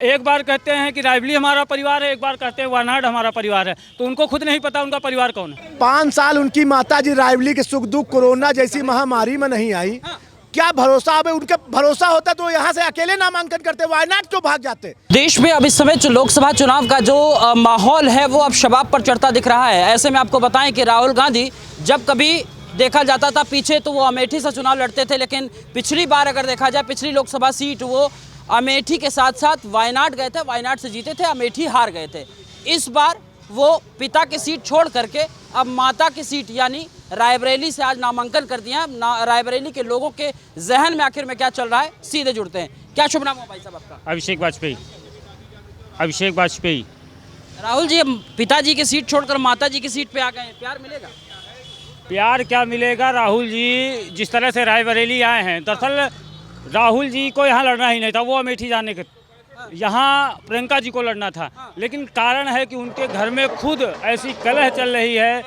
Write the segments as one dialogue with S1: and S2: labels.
S1: एक बार कहते हैं कि रायबरेली हमारा परिवार है, एक बार कहते हैं वायनाड हमारा परिवार है, तो उनको खुद नहीं पता उनका परिवार कौन है।
S2: 5 साल उनकी माता जी रायबरेली के सुख दुख कोरोना जैसी महामारी में नहीं आई। क्या भरोसा, अब उनका भरोसा होता तो यहाँ से अकेले नामांकन करते, वायनाड क्यों भाग जाते।
S3: देश में अब इस समय लोकसभा चुनाव का जो माहौल है वो अब शबाब पर चढ़ता दिख रहा है। ऐसे में आपको बताएं कि राहुल गांधी जब कभी देखा जाता था पीछे तो वो अमेठी से चुनाव लड़ते थे, लेकिन पिछली बार अगर देखा जाए पिछली लोकसभा सीट वो अमेठी के साथ साथ वायनाड गए थे, वायनाड से जीते थे, अमेठी हार गए थे। इस बार वो पिता की सीट छोड़ करके अब माता की सीट यानी रायबरेली से आज नामांकन कर दिया। रायबरेली के लोगों के जहन में आखिर में क्या चल रहा है, सीधे जुड़ते हैं। क्या शुभ नाम हो भाई साहब आपका?
S1: अभिषेक वाजपेयी। अभिषेक वाजपेयी।
S3: राहुल जी पिताजी की सीट छोड़कर माता जी की सीट पे आ गए, प्यार मिलेगा?
S1: प्यार क्या मिलेगा, राहुल जी जिस तरह से रायबरेली आए हैं, दरअसल राहुल जी को यहाँ लड़ना ही नहीं था, वो अमेठी जाने के यहाँ प्रियंका जी को लड़ना था। लेकिन कारण है कि उनके घर में खुद ऐसी कलह चल रही है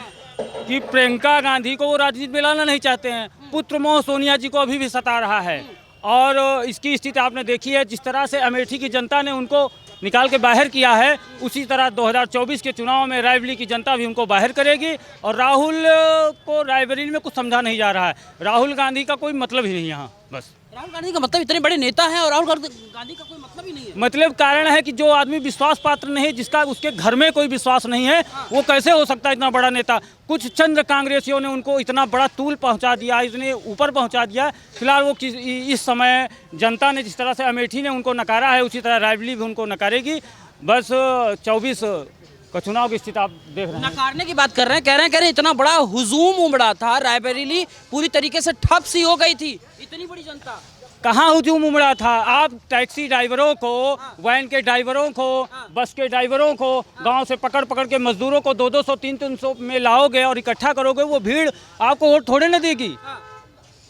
S1: कि प्रियंका गांधी को वो राजनीति में लाना नहीं चाहते हैं। पुत्र मोह सोनिया जी को अभी भी सता रहा है और इसकी स्थिति आपने देखी है। जिस तरह से अमेठी की जनता ने उनको निकाल के बाहर किया है, उसी तरह 2024 के चुनाव में रायबरेली की जनता भी उनको बाहर करेगी। और राहुल को रायबरेली में कुछ समझा नहीं जा रहा है। राहुल गांधी का कोई मतलब ही नहीं यहाँ। बस
S3: राहुल गांधी का मतलब इतने बड़े नेता हैं और राहुल गांधी का कोई मतलब ही नहीं है।
S1: मतलब कारण है कि जो आदमी विश्वास पात्र नहीं, जिसका उसके घर में कोई विश्वास नहीं है, वो कैसे हो सकता है इतना बड़ा नेता। कुछ चंद कांग्रेसियों ने उनको इतना बड़ा तूल पहुंचा दिया, इतने ऊपर पहुंचा दिया। फिलहाल वो इस समय जनता ने जिस तरह से अमेठी ने उनको नकारा है, उसी तरह रायबरेली भी उनको नकारेगी। बस 24 का चुनाव की स्थिति आप देख रहे हैं।
S3: नकारने की बात कर रहे हैं, कह रहे हैं इतना बड़ा हुजूम उमड़ा था, रायबरेली पूरी तरीके से ठप सी हो गई थी। इतनी बड़ी जनता
S1: कहाँ हुजूम उमड़ा था। आप टैक्सी ड्राइवरों को, वैन के ड्राइवरों को, बस के ड्राइवरों को गांव से पकड़ पकड़ के मजदूरों को 200 300 में लाओगे और इकट्ठा करोगे, वो भीड़ आपको वोट थोड़े न देगी।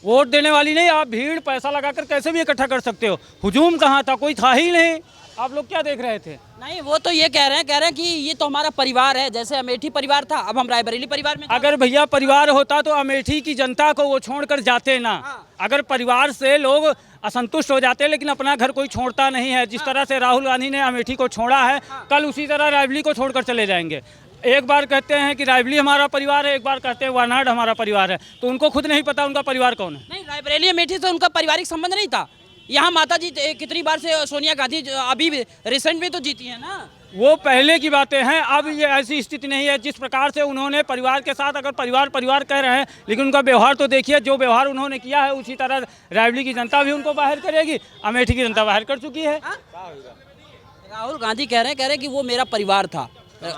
S1: वोट देने वाली नहीं, आप भीड़ पैसा लगाकर कैसे भी इकट्ठा कर सकते हो। हुजूम कहाँ था, कोई था ही नहीं। आप लोग क्या देख रहे थे?
S3: नहीं, वो तो ये कह रहे हैं कि ये तो हमारा परिवार है, जैसे अमेठी परिवार था अब हम रायबरेली परिवार में।
S1: अगर भैया परिवार होता तो अमेठी की जनता को वो छोड़कर जाते ना। अगर परिवार से लोग असंतुष्ट हो जाते, लेकिन अपना घर कोई छोड़ता नहीं है। जिस तरह से राहुल गांधी ने अमेठी को छोड़ा है, कल उसी तरह रायबरेली को छोड़कर चले जाएंगे। एक बार कहते हैं कि रायबरेली हमारा परिवार है, एक बार कहते हैं वायनाड हमारा परिवार है, तो उनको खुद नहीं पता उनका परिवार कौन है।
S3: नहीं, रायबरेली अमेठी से उनका पारिवारिक संबंध नहीं था। यहाँ माता जी कितनी बार से सोनिया गांधी अभी रिसेंट में तो जीती है ना।
S1: वो पहले की बातें हैं, अब ये ऐसी स्थिति नहीं है। जिस प्रकार से उन्होंने परिवार के साथ, अगर परिवार कह रहे हैं, लेकिन उनका व्यवहार तो देखिए, जो व्यवहार उन्होंने किया है उसी तरह रायबरेली की जनता भी उनको बाहर करेगी। अमेठी की जनता बाहर कर चुकी है।
S3: राहुल गांधी कह रहे हैं कि वो मेरा परिवार था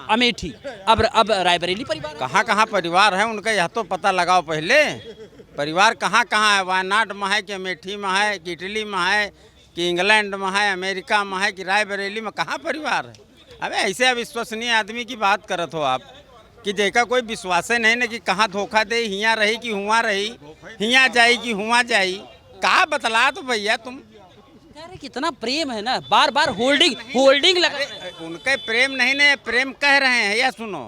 S3: अमेठी, अब रायबरेली परिवार।
S4: कहाँ परिवार है उनका, यह तो पता लगाओ पहले। परिवार कहाँ है, वायनाड में है कि अमेठी में है कि इटली में है कि इंग्लैंड में है, अमेरिका में है कि रायबरेली में, कहाँ परिवार है। अबे ऐसे अविश्वसनीय आदमी की बात करत हो आप कि देखा कोई विश्वास नहीं ना कि कहाँ धोखा दे, हियाँ रही कि हुआ रही, हियाँ जाई कि हुआ जाई, कहाँ बतला तो भैया तुम।
S3: अरे कितना प्रेम है ना, बार बार होल्डिंग लगा।
S4: उनके प्रेम नहीं ना, प्रेम कह रहे हैं, या सुनो।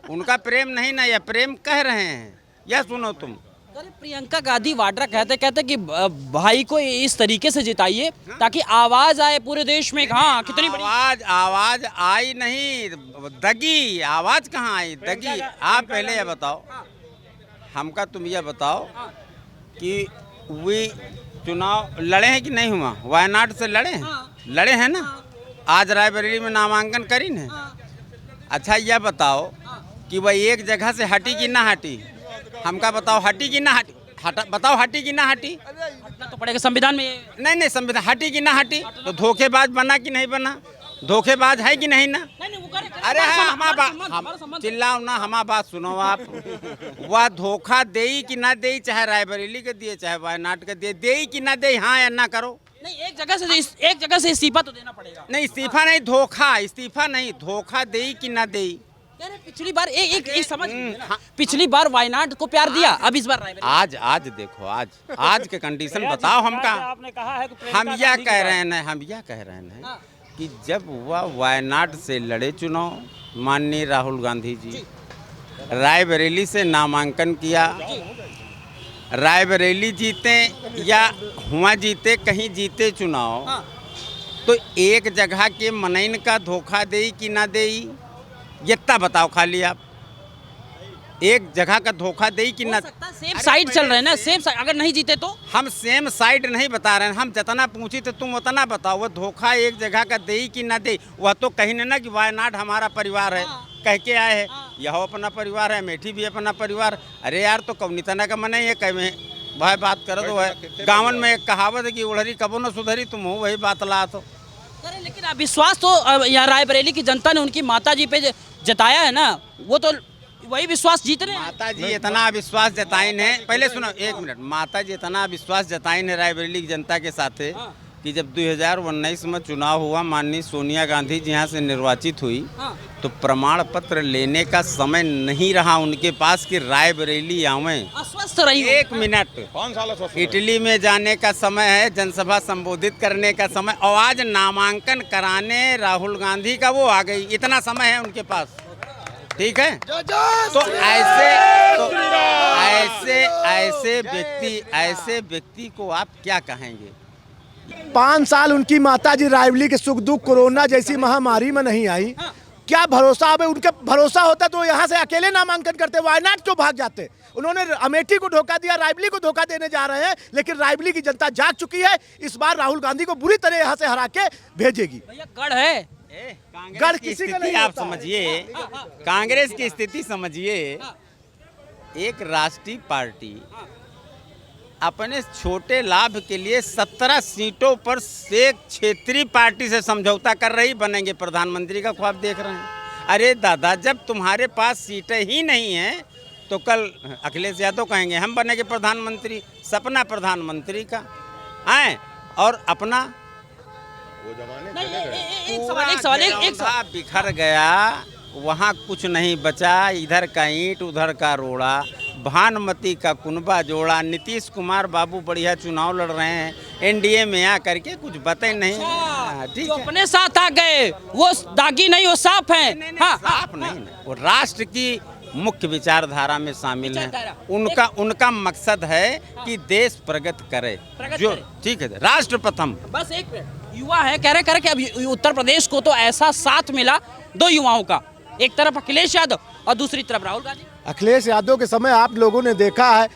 S4: उनका प्रेम नहीं ना, या प्रेम कह रहे हैं, या सुनो तुम।
S3: अरे प्रियंका गांधी वाड्रा कहते कि भाई को इस तरीके से जिताइए ताकि आवाज आए पूरे देश में। हाँ, कितनी बड़ी
S4: आवाज आई नहीं, दगी आवाज कहाँ आई, दगी। आप पहले ये बताओ, हमका तुम ये बताओ कि वे चुनाव लड़े हैं कि नहीं हुआ, वायनाड से लड़े हैं, लड़े हैं ना। आज रायबरेली में नामांकन करी न। अच्छा यह बताओ कि वह एक जगह से हटी कि ना हटी, हमका बताओ, हटी कि ना हटी, बताओ हटी कि ना हटी।
S3: हटना तो पड़ेगा संविधान में।
S4: नहीं संविधान, हटी कि ना हटी, तो धोखेबाज बना कि नहीं बना, धोखेबाज है कि नहीं ना। अरे हम चिल्लाओ ना, हमारा बात सुनो आप। वह धोखा दे कि ना दे, चाहे रायबरेली के दिए चाहे वायनाड के दिए, दे कि ना दे, हाँ या ना करो।
S3: नहीं, एक जगह से इस्तीफा तो देना पड़ेगा।
S4: नहीं इस्तीफा नहीं, धोखा, इस्तीफा नहीं, धोखा दे कि ना दे।
S3: पिछली बार एक समझ, पिछली बार वायनाड को प्यार दिया, अब इस बार
S4: आज देखो, आज के कंडीशन बताओ हमका।
S1: आपने कहा है कि
S4: हम यह कह रहे हैं कि जब वह वायनाड से लड़े चुनाव, माननीय राहुल गांधी जी रायबरेली से नामांकन किया, रायबरेली जीते या हुआ जीते, कहीं जीते चुनाव, तो एक जगह के मनइन का धोखा देई कि ना देई, इतना बताओ खाली आप। एक जगह का धोखा देई कि ना।
S3: सेम साइड चल रहे हैं ना, सेम साइड। अगर नहीं जीते तो
S4: हम सेम साइड नहीं बता रहे हैं, हम जितना पूछी तो तुम उतना बताओ। वह धोखा एक जगह का देई कि ना दे। वह तो कहीं ना कि वायनाड हमारा परिवार है, कह के आए हैं। यह अपना परिवार है, अमेठी भी अपना परिवार। अरे यार, तो कौनी तना का मन है कह में भाई बात कर दो है। गाँवन में एक कहावत है कि उड़हरी कबो न सुधरी, तुम हो वही बात ला। तो
S3: अरे लेकिन अब विश्वास तो यहाँ रायबरेली की जनता ने उनकी माता जी पे जताया है ना, वो तो वही विश्वास जीत रहे हैं।
S4: माता जी इतना विश्वास जताइन है, पहले सुनो एक मिनट। माता जी इतना विश्वास जताइन है रायबरेली की जनता के साथ है कि जब 2019 में चुनाव हुआ, माननीय सोनिया गांधी जी यहाँ से निर्वाचित हुई, तो प्रमाण पत्र लेने का समय नहीं रहा उनके पास कि रायबरेली आवें।
S3: अस्वस्थ रही।
S4: एक मिनट, इटली में जाने का समय है, जनसभा संबोधित करने का समय, और आज नामांकन कराने राहुल गांधी का वो आ गई। इतना समय है उनके पास, ठीक है। तो ऐसे व्यक्ति को आप क्या कहेंगे?
S2: 5 साल उनकी माता जी रायबरेली के सुख दुख कोरोना जैसी महामारी में नहीं आई। क्या भरोसा अब उनके भरोसा होता तो यहाँ से अकेले नामांकन करते, वायनाड क्यों भाग जाते? उन्होंने अमेठी को धोखा दिया, रायबरेली को धोखा देने जा रहे हैं। लेकिन रायबरेली की जनता जाग चुकी है, इस बार राहुल गांधी को बुरी तरह यहाँ से हरा के भेजेगी।
S3: भैया गढ़ है,
S4: कांग्रेस की स्थिति आप समझिए, कांग्रेस की स्थिति समझिए। एक राष्ट्रीय पार्टी अपने छोटे लाभ के लिए 17 सीटों पर एक क्षेत्रीय पार्टी से समझौता कर रही, बनेंगे प्रधानमंत्री का ख्वाब देख रहे हैं। अरे दादा, जब तुम्हारे पास सीटें ही नहीं हैं तो कल अखिलेश यादव कहेंगे हम बनेंगे प्रधानमंत्री। सपना प्रधानमंत्री का आए और अपना
S3: एक सवाल
S4: बिखर गया, वहाँ कुछ नहीं बचा। इधर का ईंट उधर का रोड़ा, भानुमती का कुनबा जोड़ा। नीतीश कुमार बाबू बढ़िया चुनाव लड़ रहे हैं, एनडीए में आ करके कुछ बते नहीं। ठीक है,
S3: अपने साथ आ गए, वो दागी नहीं, वो साफ है।
S4: साफ नहीं, वो राष्ट्र की मुख्य विचारधारा में शामिल है। उनका मकसद है कि देश प्रगति करे, जो ठीक है, राष्ट्र प्रथम।
S3: बस एक मिनट, युवा है कह रहे कि अब उत्तर प्रदेश को तो ऐसा साथ मिला दो युवाओं का, एक तरफ अखिलेश यादव और दूसरी तरफ राहुल गांधी।
S2: अखिलेश यादव के समय आप लोगों ने देखा है,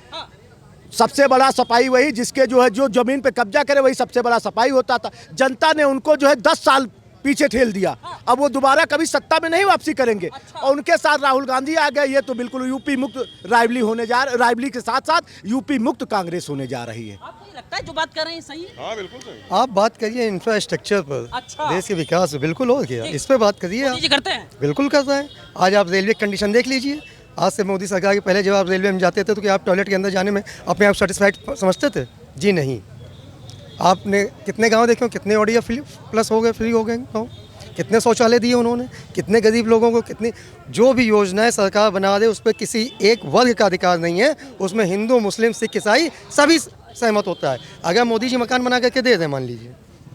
S2: सबसे बड़ा सफाई वही, जिसके जो है जो जमीन पे कब्जा करे वही सबसे बड़ा सफाई होता था। जनता ने उनको जो है 10 साल पीछे ठेल दिया। अब वो दोबारा कभी सत्ता में नहीं वापसी करेंगे। और उनके साथ राहुल गांधी आ गए। ये तो बिल्कुल यूपी मुक्त रायबरेली के साथ साथ यूपी मुक्त कांग्रेस होने जा रही है।
S3: आपको ये लगता है जो बात कर रहे हैं सही है?
S5: हाँ बिल्कुल सही। आप बात करिए इंफ्रास्ट्रक्चर पर,
S3: अच्छा।
S5: देश के विकास पे, बिल्कुल हो गया, इस पे बात करिए।
S3: मोदी जी करते हैं,
S5: बिल्कुल करते हैं। आज आप रेलवे कंडीशन देख लीजिए। आज से मोदी सरकार के पहले जब आप रेलवे में जाते थे तो क्या आप टॉयलेट के अंदर जाने में अपने आप सेटिस्फाइड समझते थे? जी नहीं। आपने कितने गांव देखे, कितने ऑडियो प्लस हो गए, फ्री हो गए गाँव, कितने शौचालय दिए उन्होंने, कितने गरीब लोगों को, कितनी जो भी योजनाएं सरकार बना दे उस पर किसी एक वर्ग का अधिकार नहीं है। उसमें हिंदू, मुस्लिम, सिख, ईसाई सभी सहमत होता है। अगर मोदी जी मकान बना करके दे दें मान लीजिए,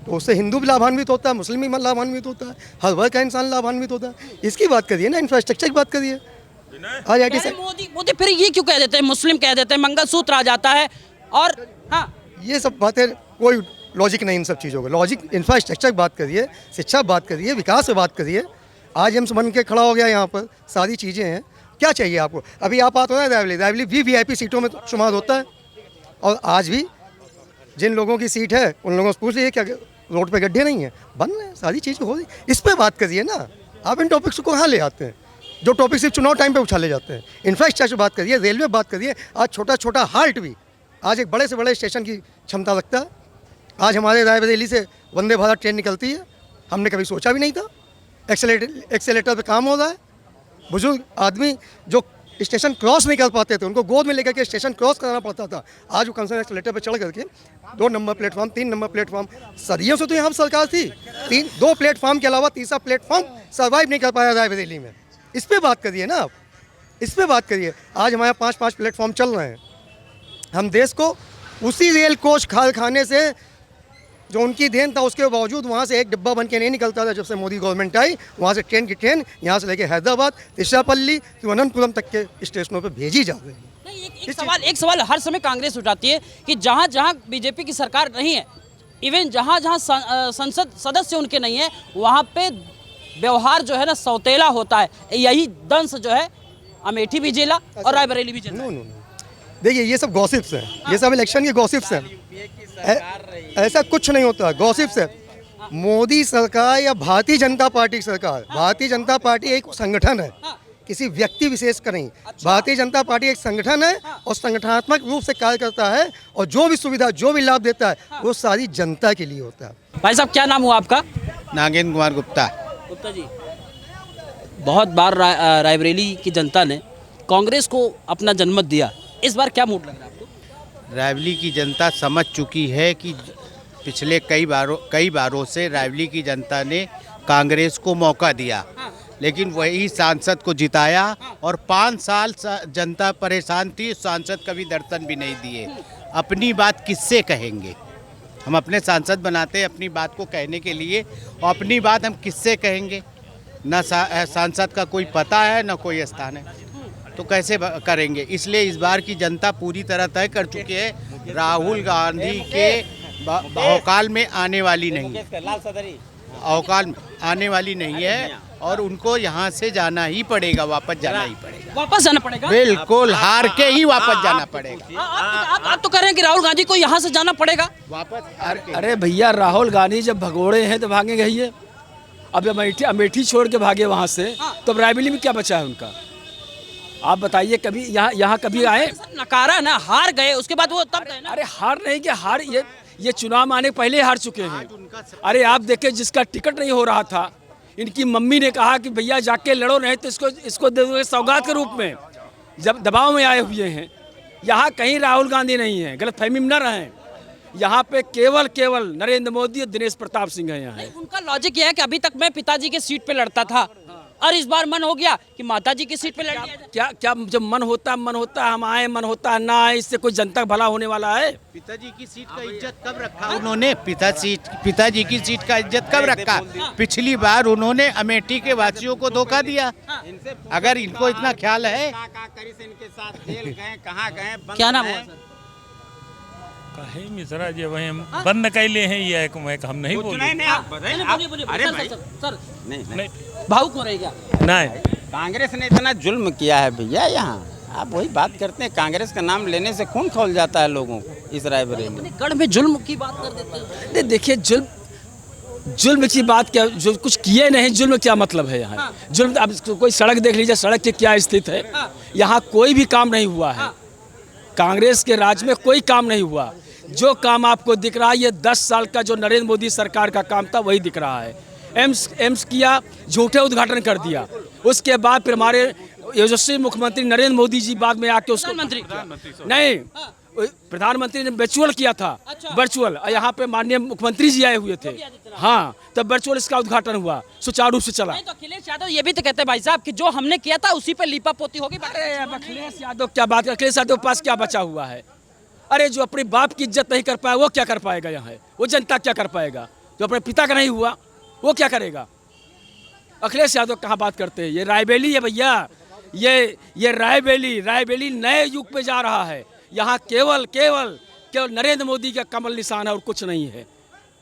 S5: तो उससे हिंदू भी लाभान्वित होता है, मुस्लिम भी लाभान्वित होता है, हर वर्ग का इंसान लाभान्वित होता है। इसकी बात करिए ना, इंफ्रास्ट्रक्चर की बात करिए।
S3: मोदी फिर ये क्यों कह देते हैं, मुस्लिम कह देते हैं, मंगलसूत्र आ जाता है, और हाँ
S5: ये सब बातें, कोई लॉजिक नहीं इन सब चीज़ों का। लॉजिक इंफ्रास्ट्रक्चर की बात करिए, शिक्षा बात करिए, विकास पे बात करिए। आज एम्स बन के खड़ा हो गया, यहाँ पर सारी चीज़ें हैं। क्या चाहिए आपको? अभी आप आते हो ना रायबरेली भी वीआईपी सीटों में शुमार होता है। और आज भी जिन लोगों की सीट है उन लोगों से पूछ लीजिए क्या रोड पे गड्ढे नहीं है, बन रहे हैं, सारी चीज़ें हो रही। इस पर बात करिए ना। आप इन टॉपिक्स को कहाँ ले आते हैं, जो टॉपिक सिर्फ चुनाव टाइम पे उछाले जाते हैं? इंफ्रास्ट्रक्चर बात करिए, रेलवे बात करिए। आज छोटा छोटा हाल्ट भी आज एक बड़े से बड़े स्टेशन की क्षमता रखता है। आज हमारे रायबरेली से वंदे भारत ट्रेन निकलती है, हमने कभी सोचा भी नहीं था। एक्सेलेटर पे काम हो रहा है। बुजुर्ग आदमी जो स्टेशन क्रॉस नहीं कर पाते थे, उनको गोद में लेकर के स्टेशन क्रॉस कराना पड़ता था। आज वो कंसर्न एक्सेलेटर पे चढ़ करके 2 नंबर प्लेटफॉर्म, 3 नंबर प्लेटफॉर्म, सदियों से तो यहाँ सरकार थी, 2 प्लेटफॉर्म के अलावा तीसरा प्लेटफॉर्म सर्वाइव नहीं कर पाया रायबरेली में। इस पर बात करिए ना आप, इस पर बात करिए। आज हमारे 5-5 प्लेटफॉर्म चल रहे हैं। हम देश को उसी रेल कोच कारखाने से जो उनकी देन था, उसके बावजूद वहाँ से एक डिब्बा बन के नहीं निकलता था। जब से मोदी गवर्नमेंट आई, वहाँ से ट्रेन की ट्रेन यहाँ से लेके हैदराबाद, तिरुचिरापल्ली, तिरुवनंतपुरम तक के स्टेशनों पे भेजी जा रही है।
S3: एक सवाल हर समय कांग्रेस उठाती है कि जहाँ जहाँ बीजेपी की सरकार नहीं है इवन जहाँ जहाँ संसद सदस्य उनके नहीं है वहाँ पे व्यवहार जो है ना सौतेला होता है। यही दंश जो है अमेठी भी जेला और रायबरेली भी जेला।
S5: नो देखिए ये सब गॉसिप्स हैं, ये सब इलेक्शन के गॉसिप्स हैं। ऐसा कुछ नहीं होता, गॉसिप्स है। मोदी सरकार या भारतीय जनता पार्टी की सरकार, भारतीय जनता पार्टी एक संगठन है, किसी व्यक्ति विशेष का नहीं। भारतीय जनता पार्टी एक संगठन है और संगठनात्मक रूप से कार्य करता है और जो भी सुविधा जो भी लाभ देता है वो सारी जनता के लिए होता है।
S3: भाई साहब क्या नाम हुआ आपका?
S4: नागेंद्र कुमार गुप्ता।
S3: गुप्ता जी, बहुत बार रायबरेली की जनता ने कांग्रेस को अपना जनमत दिया, इस बार क्या मूड लग रहा है आपको?
S6: रायबरेली की जनता समझ चुकी है कि पिछले कई बारों से रायबरेली की जनता ने कांग्रेस को मौका दिया, लेकिन वही सांसद को जिताया और 5 साल जनता परेशान थी, सांसद कभी दर्शन भी नहीं दिए। अपनी बात किससे कहेंगे? हम अपने सांसद बनाते हैं अपनी बात को कहने के लिए, और अपनी बात हम किससे कहेंगे? न सांसद का कोई पता है न कोई स्थान है, तो कैसे करेंगे? इसलिए इस बार की जनता पूरी तरह तय कर चुकी है राहुल गांधी के अवकाल में आने वाली नहीं है, अवकाल में आने वाली नहीं है और उनको यहाँ से जाना ही पड़ेगा, वापस जाना ही पड़ेगा,
S3: वापस जाना पड़ेगा।
S6: बिल्कुल हार के ही वापस जाना पड़ेगा।
S3: आप तो कह रहे हैं कि राहुल गांधी को यहाँ से जाना पड़ेगा
S6: वापस हार के।
S7: अरे भैया राहुल गांधी जब भगोड़े हैं तो भागेंगे ही है। अब अमेठी छोड़ के भागे वहाँ से, तो अब रायबरेली में क्या बचा है उनका? आप बताइए, कभी यहाँ कभी आए?
S3: नकारा ना, हार गए उसके बाद वो तब गए ना।
S7: अरे हार नहीं कि हार, ये चुनाव आने पहले ही हार चुके हैं। अरे आप देखें, जिसका टिकट नहीं हो रहा था, इनकी मम्मी ने कहा कि भैया जाके लड़ो, नहीं तो इसको दे दोगे सौगात के रूप में, जब दबाव में आए हुए हैं। यहाँ कहीं राहुल गांधी नहीं है, गलतफहमी में न रहें। यहाँ पे केवल नरेंद्र मोदी और दिनेश प्रताप सिंह है यहाँ।
S3: उनका लॉजिक यह है कि अभी तक मैं पिताजी के सीट पे लड़ता था और इस बार मन हो गया कि माताजी की सीट पे लड़ लिया जाए।
S7: क्या जब मन होता है हम आए, मन होता है ना आए, इससे कोई जनता का भला होने वाला है?
S6: पिताजी की सीट का इज्जत कब रखा उन्होंने? पिताजी की सीट का इज्जत कब रखा? पिछली बार उन्होंने अमेठी के वासियों को धोखा दिया। अगर इनको इतना ख्याल है,
S4: इनके साथ जेल गए, कहाँ गए,
S3: क्या नाम हुआ सर?
S8: कहे मिश्रा जी वही बंद कैले हैं, ये हम नहीं बोले।
S4: अरे
S3: सर
S8: नहीं
S3: भावुक हो रहे क्या?
S8: नहीं,
S4: कांग्रेस ने इतना जुल्म किया है भैया यहाँ। आप वही बात करते हैं, कांग्रेस का नाम लेने से खून खौल जाता है लोगों को। इस रायबरेली में
S3: गढ़ में जुल्म की बात कर देते हैं।
S7: देखिए, जुल्म की बात क्या, जो कुछ किए नहीं, जुल्म क्या मतलब है यहाँ? जुल्म, अब कोई सड़क देख लीजिए, सड़क की क्या स्थिति है। यहाँ कोई भी काम नहीं हुआ है, कांग्रेस के राज में कोई काम नहीं हुआ। जो काम आपको दिख रहा है, ये 10 साल का जो नरेंद्र मोदी सरकार का काम था वही दिख रहा है। एम्स किया, झूठे उद्घाटन कर दिया। उसके बाद फिर हमारे यशस्वी मुख्यमंत्री नरेंद्र मोदी जी बाद में आके उसको नहीं, प्रधानमंत्री ने वर्चुअल किया था। वर्चुअल, यहाँ पे माननीय मुख्यमंत्री जी आए हुए थे। हाँ, तब वर्चुअल इसका उद्घाटन हुआ, सुचारू रूप से चला।
S3: तो अखिलेश यादव ये भी तो कहते हैं भाई साहब कि जो हमने किया था उसी पे लीपा पोती होगी।
S7: अखिलेश यादव क्या बात, अखिलेश यादव के पास क्या बचा हुआ है? अरे जो अपने बाप की इज्जत नहीं कर पाया वो क्या कर पाएगा यहाँ? वो जनता क्या कर पाएगा? जो अपने पिता का नहीं हुआ वो क्या करेगा? अखिलेश यादव कहाँ बात करते हैं? ये रायबरेली है भैया, ये रायबरेली नए युग पे जा रहा है। यहाँ केवल नरेंद्र मोदी का कमल निशान है और कुछ नहीं है।